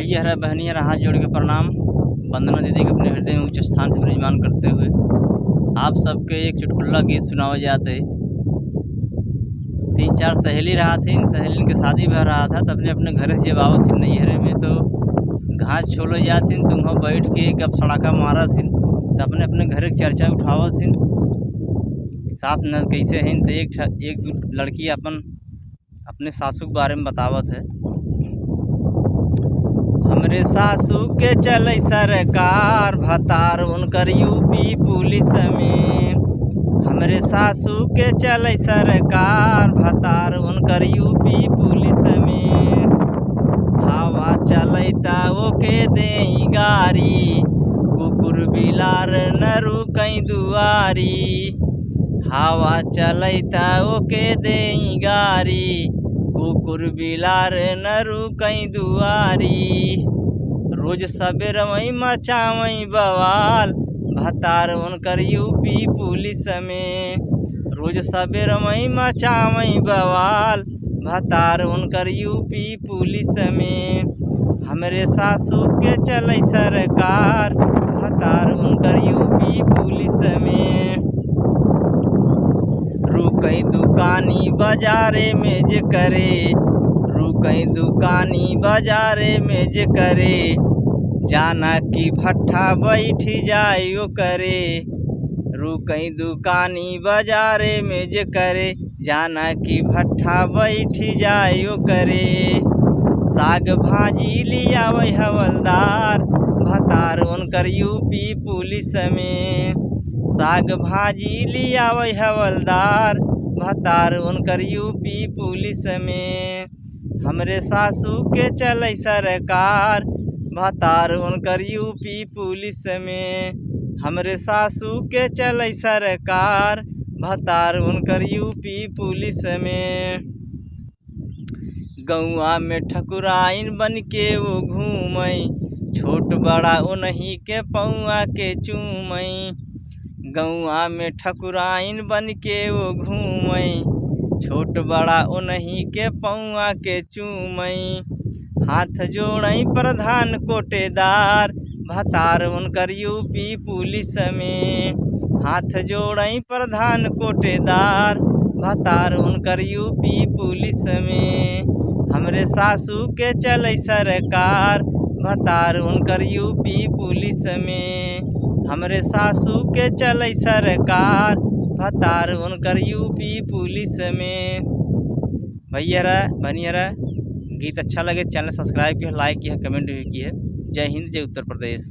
भैया हरा बहनी हरा हाथ जोड़ के प्रणाम। वंदना दीदी के अपने हृदय में उच्च स्थान से विराजमान करते हुए आप सबके एक चुटकुला गीत सुनावा जाते। 3-4 सहेली रहा थी, सहेलिन के शादी भर रहा था। तब अपने घर से जब आवत थी नैहरे में तो घास छोलो जाती तुम बैठ के गप सड़ाका मारा थी। तो अपने घर की चर्चा उठावत थी सास न कैसे हैं। तो एक लड़की अपने सासू के बारे में बतावत है। हमरे सासू के चले सरकार भतार उनकर यूपी पुलिस में। हमरे सासू के चले सरकार भतार उनकर यूपी पुलिस में। हवा चलता ओके देई गारी कुकुर बिलार न रुकई दुआरी। हवा चलता ओके देई गारी कुकुर बिलार न रुकई दुआरी। रोज सबेर मई मचावई बवाल भतार उनकर यूपी पुलिस में। रोज सबेर मई मचावई बवाल भतार उनकर यूपी पुलिस में। हमरे सासू के चले सरकार भतार उनकर यूपी पुलिस में। रुकई दुकानी बाजारे में जे करे, रुकई दुकानी बाजारे में जे करे। जाना की भट्ठा बैठी जायो करे। रुकई दुकानी बाजारे में जे करे, जाना की भट्ठा बैठी जायो करे। साग भाजी लियावै हवलदार भतार उनकर यूपी पुलिस में। साग भाजी लियावै हवलदार भतार उनकर यूपी पुलिस में। हमरे सासू के चले सरकार भतार उनकर यूपी पुलिस में। हमरे सासू के चले सरकार भतार उनकर यूपी पुलिस में। गौआ में ठकुराइन बन के वो घूमई, छोट बड़ा उन्हीं के पौआ के चूमई। गौआ में ठकुराइन बन के वो घूमई, छोट बड़ा उन्हीं के पौआ के चूमई। हाथ जोड़ई प्रधान कोटेदार भतार उनकर यूपी पुलिस में। हाथ जोड़ई प्रधान कोटेदार भतार उनकर यूपी पुलिस में। हमरे सासू के चले सरकार भतार उनकर यूपी पुलिस में। हमरे सासू के चले सरकार भतार उनकर यूपी पुलिस में। भैया बनिया गीत अच्छा लगे चैनल सब्सक्राइब किया, लाइक किया, कमेंट भी किए। जय हिंद, जय उत्तर प्रदेश।